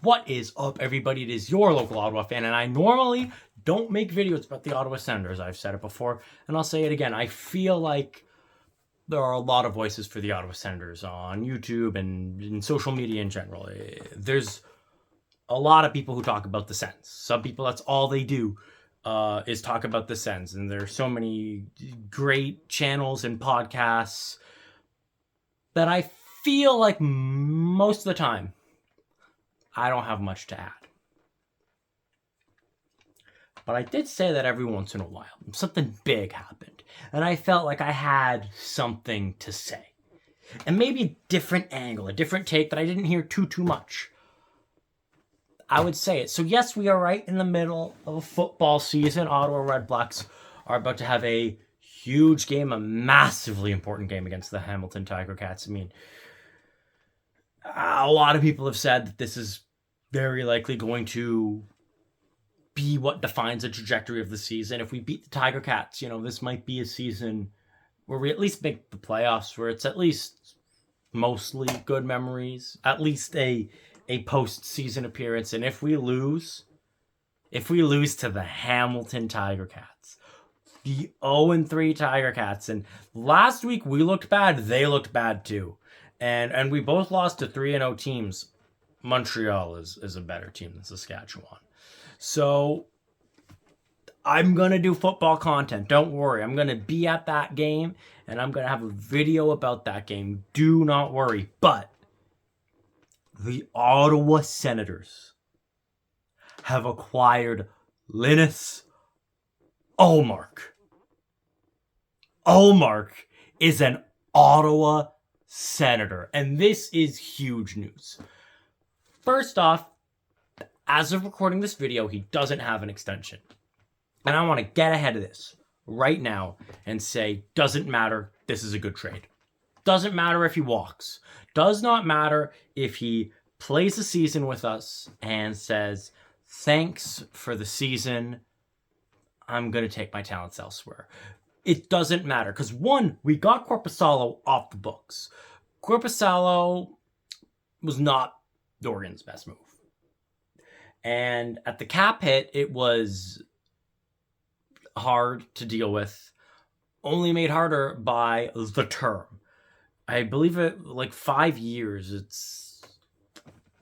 What is up, everybody? It is your local Ottawa fan, and I normally don't make videos about the Ottawa Senators. I've said it before, and I'll say it again. I feel like there are a lot of voices for the Ottawa Senators on YouTube and in social media in general. There's a lot of people who talk about the Sens. Some people, that's all they do is talk about the Sens, and there's so many great channels and podcasts that I feel like most of the time I don't have much to add. But I did say that every once in a while, something big happened, and I felt like I had something to say. And maybe a different angle, a different take that I didn't hear too much. I would say it. So yes, we are right in the middle of a football season. Ottawa Red Blacks are about to have a huge game, a massively important game against the Hamilton Tiger Cats. I mean, a lot of people have said that this is very likely going to be what defines the trajectory of the season. If we beat the Tiger Cats, this might be a season where we at least make the playoffs, where it's at least mostly good memories, at least a postseason appearance. And if we lose to the Hamilton Tiger Cats, the 0-3 Tiger Cats, and last week we looked bad, they looked bad too. And we both lost to 3-0 teams. Montreal is a better team than Saskatchewan. So I'm going to do football content. Don't worry. I'm going to be at that game, and I'm going to have a video about that game. Do not worry. But the Ottawa Senators have acquired Linus Ullmark. Ullmark is an Ottawa Senator, and this is huge news. First off, as of recording this video, he doesn't have an extension. And I want to get ahead of this right now and say, doesn't matter, this is a good trade. Doesn't matter if he walks. Does not matter if he plays the season with us and says, thanks for the season, I'm going to take my talents elsewhere. It doesn't matter, because one, we got Korpisalo off the books. Korpisalo was not Dorian's best move. And at the cap hit, it was hard to deal with, only made harder by the term. I believe it like 5 years.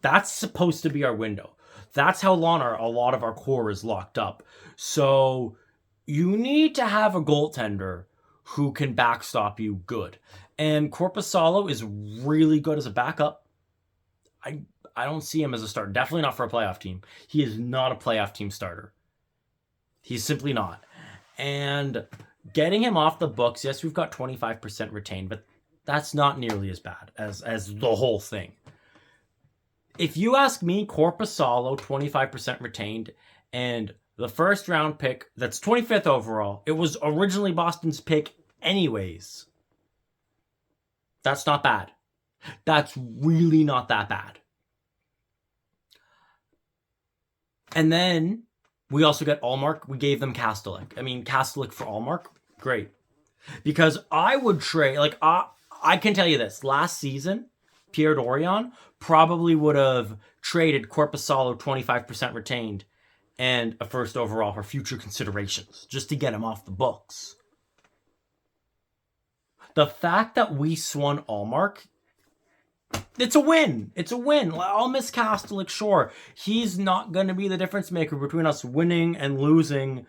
That's supposed to be our window. That's how long a lot of our core is locked up. So you need to have a goaltender who can backstop you good. And Korpisalo is really good as a backup. I don't see him as a starter. Definitely not for a playoff team. He is not a playoff team starter. He's simply not. And getting him off the books, yes, we've got 25% retained, but that's not nearly as bad as the whole thing. If you ask me, Korpisalo, 25% retained, and the first round pick, that's 25th overall, it was originally Boston's pick anyways. That's not bad. That's really not that bad. And then we also get Ullmark. We gave them Kastelik. I mean, Kastelik for Ullmark, great. Because I would trade, I can tell you this. Last season, Pierre Dorion probably would have traded Korpisalo 25% retained and a first overall for future considerations, just to get him off the books. The fact that we swung Ullmark, it's a win. It's a win. I'll miss Kastelik, sure. He's not going to be the difference maker between us winning and losing,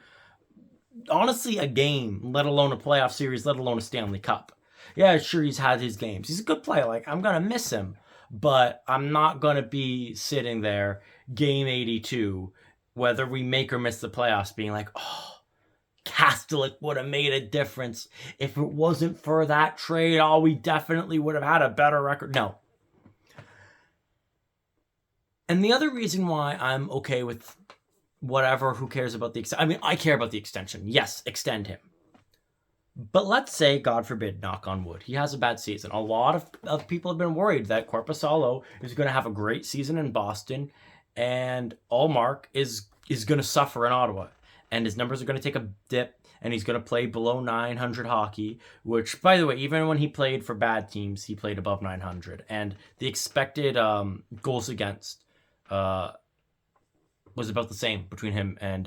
honestly, a game, let alone a playoff series, let alone a Stanley Cup. Yeah, sure, he's had his games. He's a good player. I'm going to miss him. But I'm not going to be sitting there, game 82, whether we make or miss the playoffs, being like, oh, Kastelik would have made a difference. If it wasn't for that trade, we definitely would have had a better record. No. And the other reason why I'm okay with whatever, who cares about the extension? I mean, I care about the extension. Yes, extend him. But let's say, God forbid, knock on wood, he has a bad season. A lot of people have been worried that Korpisalo is going to have a great season in Boston and Ullmark is going to suffer in Ottawa. And his numbers are going to take a dip, and he's going to play below 900 hockey, which, by the way, even when he played for bad teams, he played above 900. And the expected goals against was about the same between him and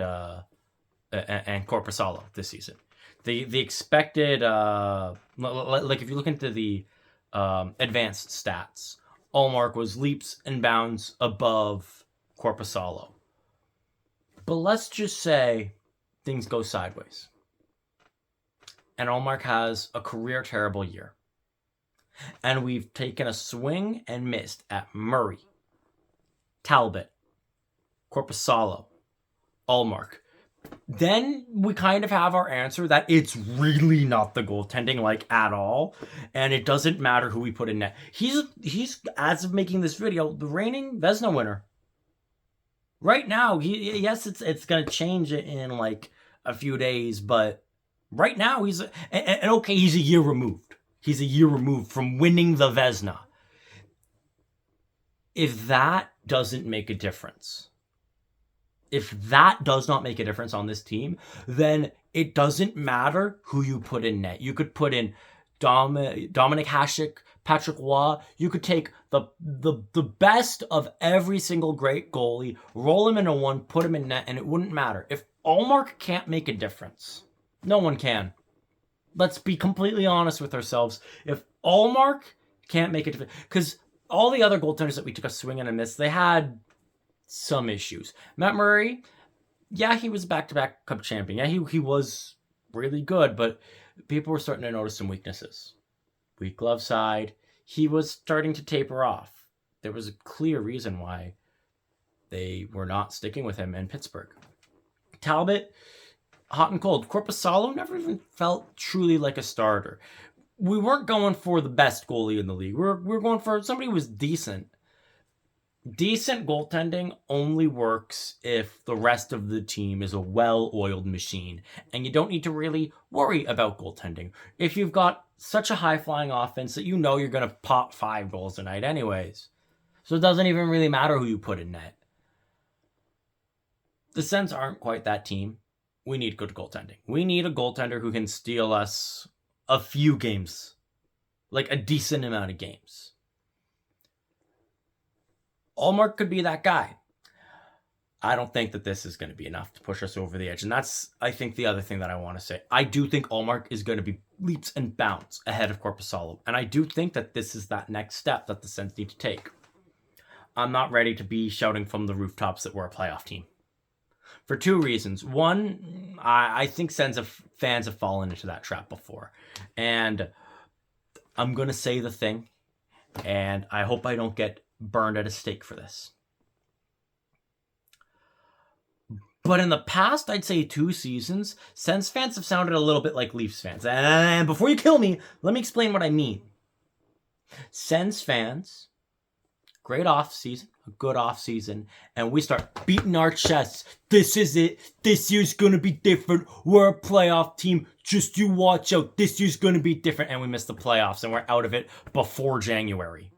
Korpisalo this season. The expected like if you look into the advanced stats, Ullmark was leaps and bounds above Korpisalo. But let's just say things go sideways, and Ullmark has a career terrible year, and we've taken a swing and missed at Murray, Talbot, Korpisalo, Ullmark. Then we kind of have our answer that it's really not the goaltending, like, at all, and it doesn't matter who we put in net. He's as of making this video, the reigning Vezina winner. Right now, yes, it's gonna change in like a few days, but right now he's okay. He's a year removed. He's a year removed from winning the Vezina. If that doesn't make a difference, if that does not make a difference on this team, then it doesn't matter who you put in net. You could put in Dominik Hasek, Patrick Roy. You could take the best of every single great goalie, roll him into one, put him in net, and it wouldn't matter. If Ullmark can't make a difference, no one can. Let's be completely honest with ourselves. If Ullmark can't make a difference, because all the other goaltenders that we took a swing and a miss, they had some issues. Matt Murray, yeah, he was back-to-back Cup champion. Yeah, he was really good, but people were starting to notice some weaknesses. Weak glove side. He was starting to taper off. There was a clear reason why they were not sticking with him in Pittsburgh. Talbot, hot and cold. Korpisalo never even felt truly like a starter. We weren't going for the best goalie in the league. We're going for somebody who was decent. Decent goaltending only works if the rest of the team is a well-oiled machine, and you don't need to really worry about goaltending. If you've got such a high-flying offense that you know you're going to pop 5 goals a night anyways. So it doesn't even really matter who you put in net. The Sens aren't quite that team. We need good goaltending. We need a goaltender who can steal us a few games. Like a decent amount of games. Ullmark could be that guy. I don't think that this is going to be enough to push us over the edge. And that's, I think, the other thing that I want to say. I do think Ullmark is going to be leaps and bounds ahead of Korpisalo. And I do think that this is that next step that the Sens need to take. I'm not ready to be shouting from the rooftops that we're a playoff team. For 2 reasons. One, I think fans have fallen into that trap before. And I'm going to say the thing. And I hope I don't get burned at a stake for this. But in the past, I'd say 2 seasons, Sens fans have sounded a little bit like Leafs fans. And before you kill me, let me explain what I mean. Sens fans, great off-season, a good off-season, and we start beating our chests. This is it. This year's going to be different. We're a playoff team. Just you watch out. This year's going to be different. And we miss the playoffs, and we're out of it before January.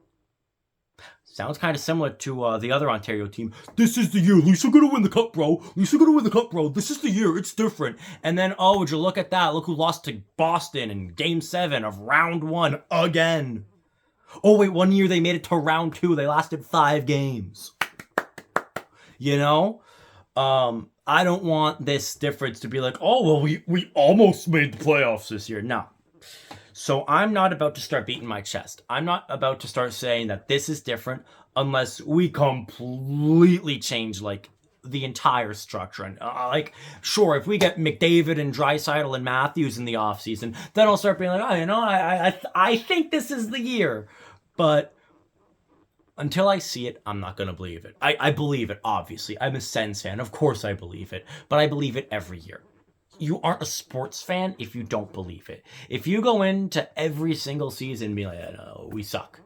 Sounds kind of similar to the other Ontario team. This is the year. Leafs are going to win the cup, bro. Leafs are going to win the cup, bro. This is the year. It's different. And then, oh, would you look at that? Look who lost to Boston in Game 7 of Round 1 again. Oh, wait, 1 year they made it to Round 2. They lasted 5 games. You know? I don't want this difference to be like, oh, well, we almost made the playoffs this year. No. So I'm not about to start beating my chest. I'm not about to start saying that this is different unless we completely change, like, the entire structure. And, sure, if we get McDavid and Draisaitl and Matthews in the offseason, then I'll start being like, oh, you know, I think this is the year. But until I see it, I'm not going to believe it. I believe it, obviously. I'm a Sens fan. Of course I believe it. But I believe it every year. You aren't a sports fan if you don't believe it. If you go into every single season and be like, no, we suck.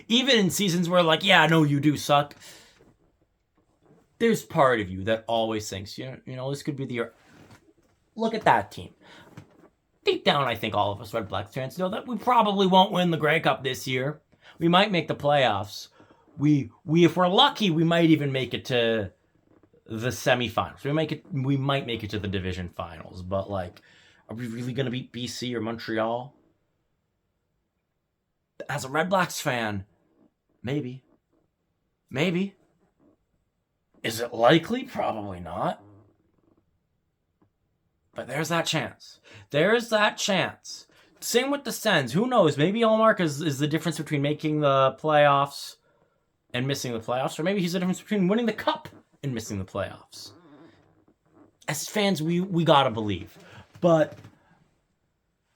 Even in seasons where like, yeah, no, you do suck. There's part of you that always thinks, you know, this could be the year. Look at that team. Deep down, I think all of us Red Blacks fans know that we probably won't win the Grey Cup this year. We might make the playoffs. We if we're lucky, we might even make it to the semifinals. We might make it to the division finals, but like, are we really going to beat BC or Montreal? As a Red Blacks fan, maybe. Is it likely? Probably not. But there's that chance. There's that chance. Same with the Sens. Who knows? Maybe Ullmark is the difference between making the playoffs and missing the playoffs, or maybe he's the difference between winning the cup and missing the playoffs. As fans, we gotta believe. But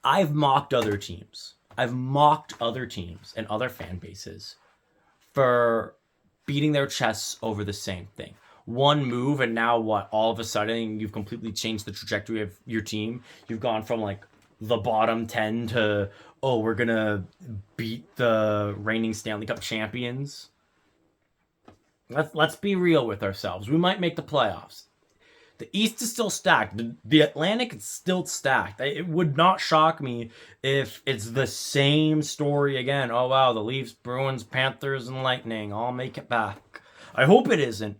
I've mocked other teams. I've mocked other teams and other fan bases for beating their chests over the same thing. One move, and now what? All of a sudden, you've completely changed the trajectory of your team. You've gone from like the bottom 10 to, oh, we're gonna beat the reigning Stanley Cup champions. Let's be real with ourselves. We might make the playoffs. The East is still stacked. The Atlantic is still stacked. It would not shock me if it's the same story again. Oh, wow, the Leafs, Bruins, Panthers, and Lightning all make it back. I hope it isn't.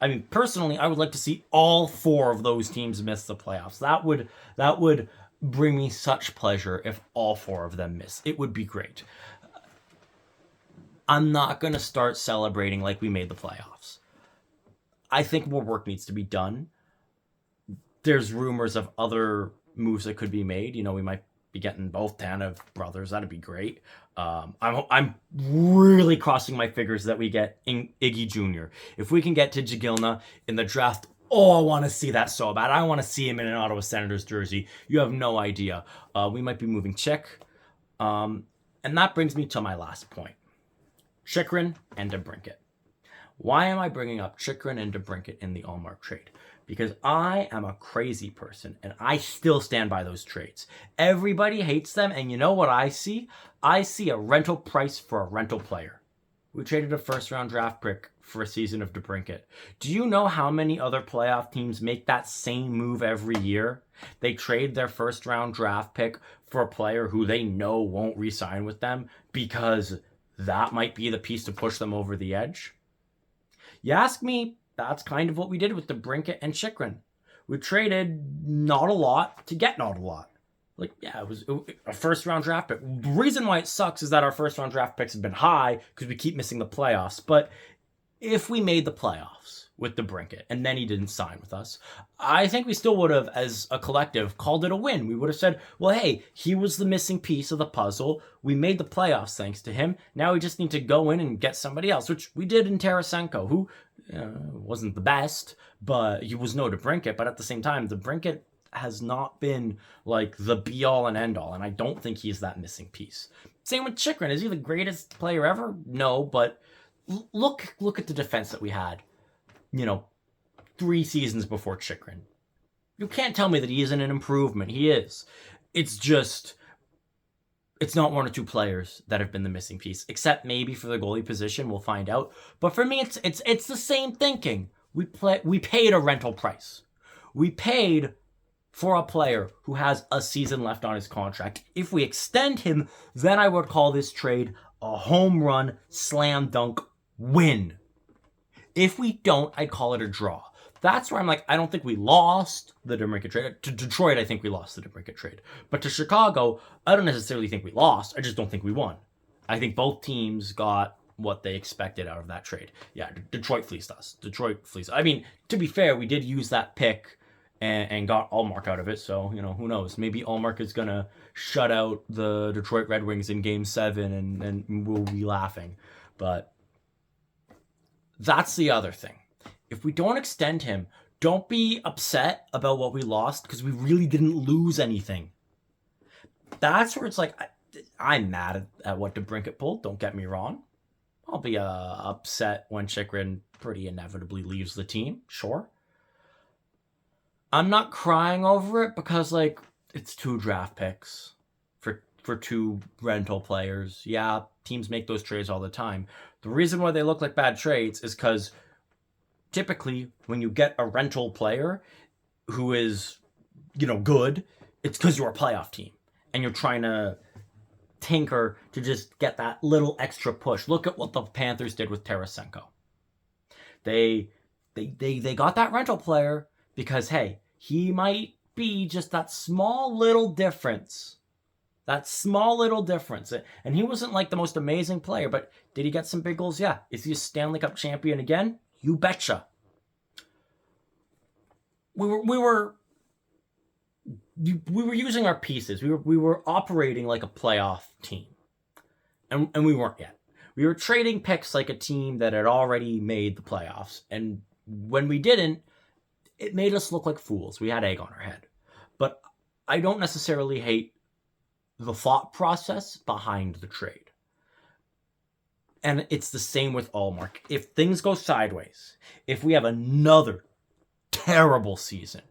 I mean, personally, I would like to see all 4 of those teams miss the playoffs. That would bring me such pleasure if all 4 of them miss. It would be great. I'm not going to start celebrating like we made the playoffs. I think more work needs to be done. There's rumors of other moves that could be made. You know, we might be getting both Tanev brothers. That'd be great. I'm really crossing my fingers that we get Iggy Jr. If we can get to Jagilna in the draft, oh, I want to see that so bad. I want to see him in an Ottawa Senators jersey. You have no idea. We might be moving Chick. And that brings me to my last point. Chychrun and DeBrincat. Why am I bringing up Chychrun and DeBrincat in the Ullmark trade? Because I am a crazy person, and I still stand by those trades. Everybody hates them, and you know what I see? I see a rental price for a rental player. We traded a first-round draft pick for a season of DeBrincat. Do you know how many other playoff teams make that same move every year? They trade their first-round draft pick for a player who they know won't re-sign with them because that might be the piece to push them over the edge. You ask me, that's kind of what we did with DeBrincat and Chychrun. We traded not a lot to get not a lot. Like, yeah, it was a first-round draft pick. The reason why it sucks is that our first-round draft picks have been high because we keep missing the playoffs. But if we made the playoffs with DeBrincat and then he didn't sign with us, I think we still would have, as a collective, called it a win. We would have said, well, hey, he was the missing piece of the puzzle. We made the playoffs thanks to him. Now we just need to go in and get somebody else, which we did in Tarasenko, who wasn't the best, but he was no DeBrincat. But at the same time, DeBrincat has not been like the be-all and end-all, and I don't think he's that missing piece. Same with Chychrun. Is he the greatest player ever? No, but look at the defense that we had, 3 seasons before Chychrun. You can't tell me that he isn't an improvement. He is. It's just, it's not 1 or 2 players that have been the missing piece, except maybe for the goalie position. We'll find out. But for me, it's the same thinking. We paid a rental price. We paid for a player who has a season left on his contract. If we extend him, then I would call this trade a home run, slam dunk win. If we don't, I'd call it a draw. That's where I'm like, I don't think we lost the DeBrincat trade. To Detroit, I think we lost the DeBrincat trade. But to Chicago, I don't necessarily think we lost. I just don't think we won. I think both teams got what they expected out of that trade. Yeah, Detroit fleeced us. I mean, to be fair, we did use that pick and got Ullmark out of it. So, who knows? Maybe Ullmark is going to shut out the Detroit Red Wings in Game 7 and we'll be laughing. But that's the other thing. If we don't extend him, don't be upset about what we lost because we really didn't lose anything. That's where it's like, I'm mad at what DeBrincat pulled. Don't get me wrong. I'll be upset when Chychrun pretty inevitably leaves the team. Sure. I'm not crying over it because, it's 2 draft picks for 2 rental players. Yeah, teams make those trades all the time. The reason why they look like bad trades is because typically when you get a rental player who is, good, it's because you're a playoff team and you're trying to tinker to just get that little extra push. Look at what the Panthers did with Tarasenko. They got that rental player because, hey, he might be just that small little difference. That small little difference. And he wasn't like the most amazing player, but did he get some big goals? Yeah. Is he a Stanley Cup champion again? You betcha. we were using our pieces. We were operating like a playoff team, and we weren't yet. We were trading picks like a team that had already made the playoffs, and when we didn't, it made us look like fools. We had egg on our head. But I don't necessarily hate the thought process behind the trade. And it's the same with Ullmark. If things go sideways, if we have another terrible season,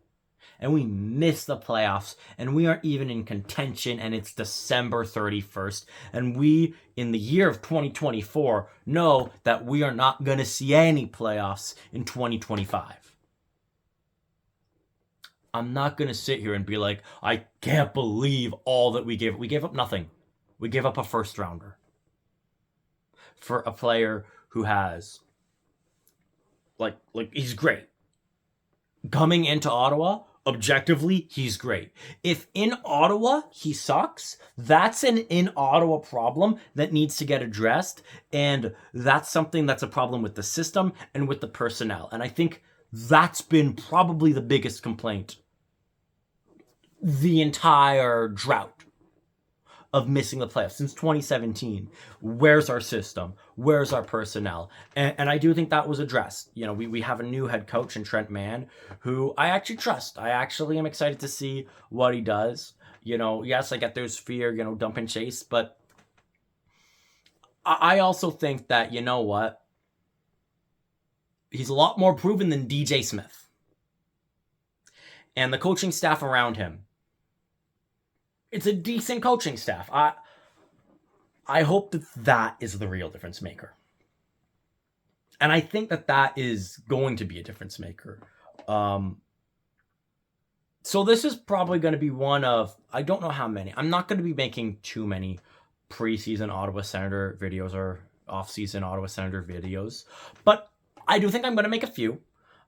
and we miss the playoffs, and we aren't even in contention, and it's December 31st, and we, in the year of 2024, know that we are not going to see any playoffs in 2025. I'm not going to sit here and be like, I can't believe all that we gave. We gave up nothing. We gave up a first rounder for a player who has, like he's great. Coming into Ottawa, objectively, he's great. If in Ottawa he sucks, that's an in Ottawa problem that needs to get addressed. And that's something that's a problem with the system and with the personnel. And I think that's been probably the biggest complaint the entire drought of missing the playoffs since 2017. Where's our system? Where's our personnel? And I do think that was addressed. You know, we have a new head coach in Trent Mann, who I actually trust. I actually am excited to see what he does. You know, yes, I get there's fear, you know, dump and chase, but I also think that, you know what? He's a lot more proven than DJ Smith. And the coaching staff around him, it's a decent coaching staff. I hope that is the real difference maker. And I think that is going to be a difference maker. So this is probably going to be one of, I don't know how many. I'm not going to be making too many preseason Ottawa Senator videos or off-season Ottawa Senator videos. But I do think I'm going to make a few.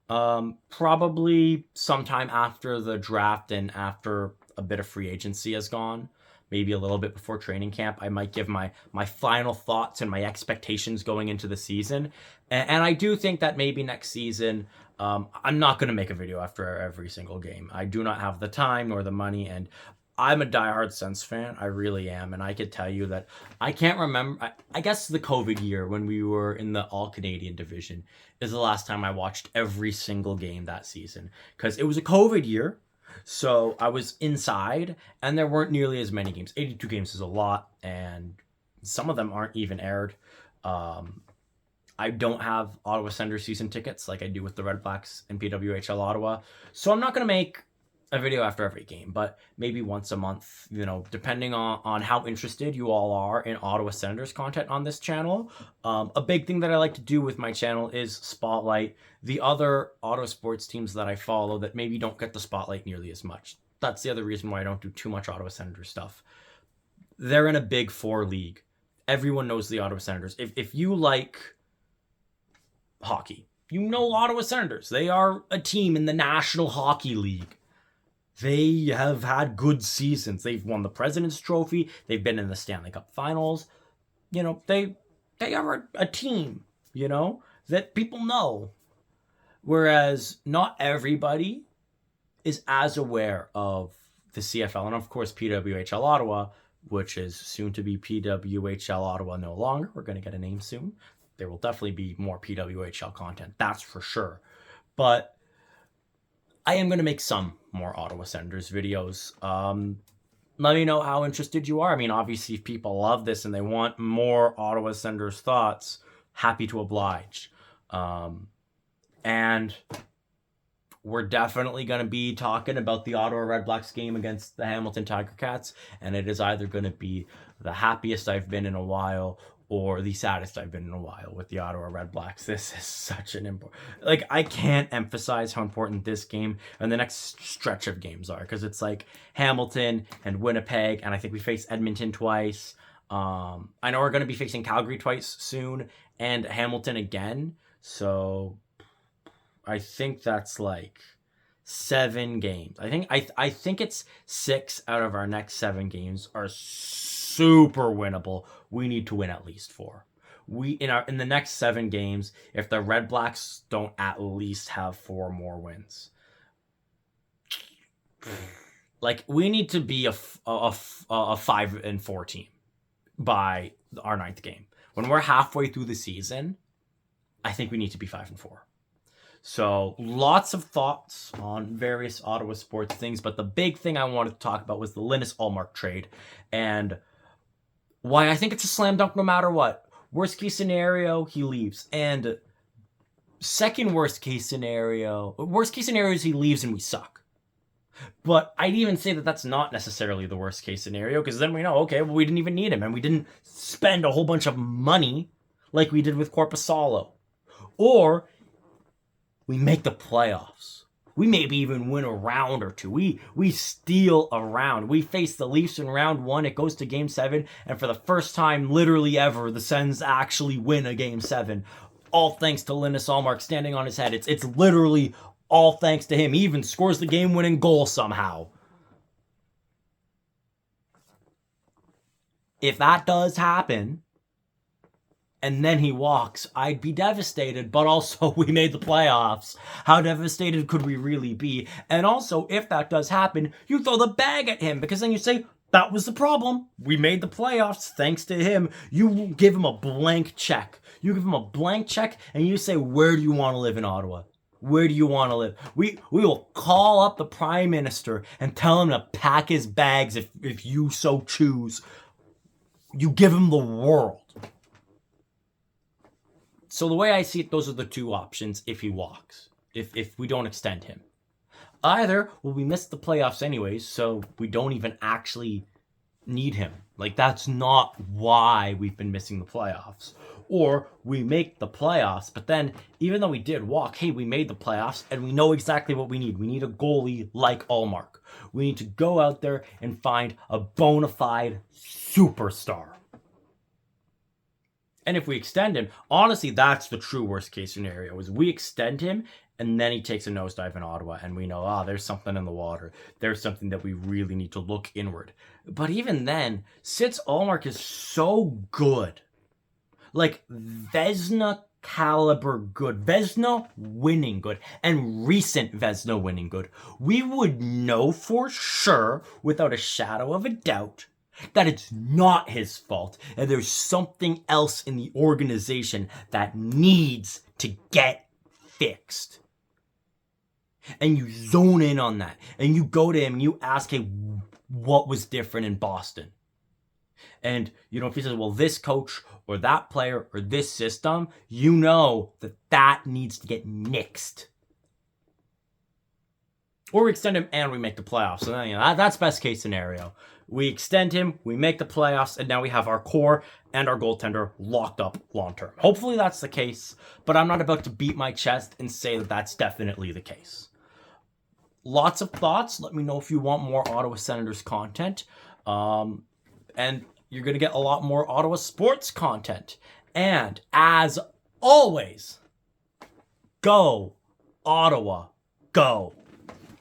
Probably sometime after the draft and after a bit of free agency has gone, maybe a little bit before training camp, I might give my final thoughts and my expectations going into the season. And I do think that maybe next season, I'm not going to make a video after every single game. I do not have the time nor the money, and I'm a diehard Sens fan. I really am. And I could tell you that I can't remember. I guess the COVID year when we were in the All-Canadian division is the last time I watched every single game that season. Because it was a COVID year. So I was inside and there weren't nearly as many games. 82 games is a lot. And some of them aren't even aired. I don't have Ottawa Senators season tickets like I do with the Red Blacks and PWHL Ottawa. So I'm not going to make a video after every game, but maybe once a month, you know, depending on how interested you all are in Ottawa Senators content on this channel. A big thing that I like to do with my channel is spotlight the other Ottawa sports teams that I follow that maybe don't get the spotlight nearly as much. That's the other reason why I don't do too much Ottawa Senators stuff. They're in a Big Four league. Everyone knows the Ottawa Senators. If you like hockey, you know Ottawa Senators. They are a team in the National Hockey League. They have had good seasons. They've won the President's Trophy. They've been in the Stanley Cup Finals. You know, they are a team, you know, that people know. Whereas not everybody is as aware of the CFL. And of course, PWHL Ottawa, which is soon to be PWHL Ottawa no longer. We're going to get a name soon. There will definitely be more PWHL content. That's for sure. But I am going to make some more Ottawa Senators videos. Let me know how interested you are. I mean, obviously, if people love this and they want more Ottawa Senators thoughts, happy to oblige. And we're definitely going to be talking about the Ottawa Red Blacks game against the Hamilton Tiger Cats. And it is either going to be the happiest I've been in a while or the saddest I've been in a while with the Ottawa Red Blacks. This is such an important... Like, I can't emphasize how important this game and the next stretch of games are, because it's like Hamilton and Winnipeg, and I think we face Edmonton twice. I know we're going to be facing Calgary twice soon, and Hamilton again. So I think that's like 7 games. I think it's 6 out of our next 7 games are super winnable. We need to win at least 4. In the next 7 games, if the Red Blacks don't at least have 4 more wins, Like, we need to be a 5-4 team by our 9th game. When we're halfway through the season, I think we need to be 5-4. So lots of thoughts on various Ottawa sports things, but the big thing I wanted to talk about was the Linus Ullmark trade and why I think it's a slam dunk no matter what. Worst case scenario, he leaves. And second worst case scenario is he leaves and we suck. But I'd even say that that's not necessarily the worst case scenario, because then we know, okay, well, we didn't even need him and we didn't spend a whole bunch of money like we did with Korpisalo. Or we make the playoffs. We maybe even win a round or two. We steal a round. We face the Leafs in round 1. It goes to game 7. And for the first time, literally ever, the Sens actually win a game 7. All thanks to Linus Ullmark standing on his head. It's literally all thanks to him. He even scores the game-winning goal somehow. If that does happen, and then he walks, I'd be devastated, but also we made the playoffs. How devastated could we really be? And also, if that does happen, you throw the bag at him, because then you say, that was the problem. We made the playoffs thanks to him. You give him a blank check. You give him a blank check, and you say, where do you want to live in Ottawa? Where do you want to live? We will call up the Prime Minister and tell him to pack his bags if you so choose. You give him the world. So the way I see it, those are the two options if he walks, if we don't extend him. Either, well, we missed the playoffs anyways, so we don't even actually need him. Like, that's not why we've been missing the playoffs. Or we make the playoffs, but then even though we did walk, hey, we made the playoffs and we know exactly what we need. We need a goalie like Ullmark. We need to go out there and find a bona fide superstar. And if we extend him, honestly, that's the true worst case scenario, is we extend him and then he takes a nosedive in Ottawa and we know, there's something in the water. There's something that we really need to look inward. But even then, since Ullmark is so good, like Vezina caliber good, Vezina winning good, and recent Vezina winning good, we would know for sure, without a shadow of a doubt, that it's not his fault and there's something else in the organization that needs to get fixed. And you zone in on that and you go to him and you ask, hey, what was different in Boston? And, if he says, well, this coach or that player or this system, you know that needs to get nixed. Or we extend him and we make the playoffs. So then, that's best case scenario. We extend him, we make the playoffs, and now we have our core and our goaltender locked up long term. Hopefully that's the case, but I'm not about to beat my chest and say that that's definitely the case. Lots of thoughts. Let me know if you want more Ottawa Senators content. And you're going to get a lot more Ottawa sports content. And as always, go, Ottawa, go.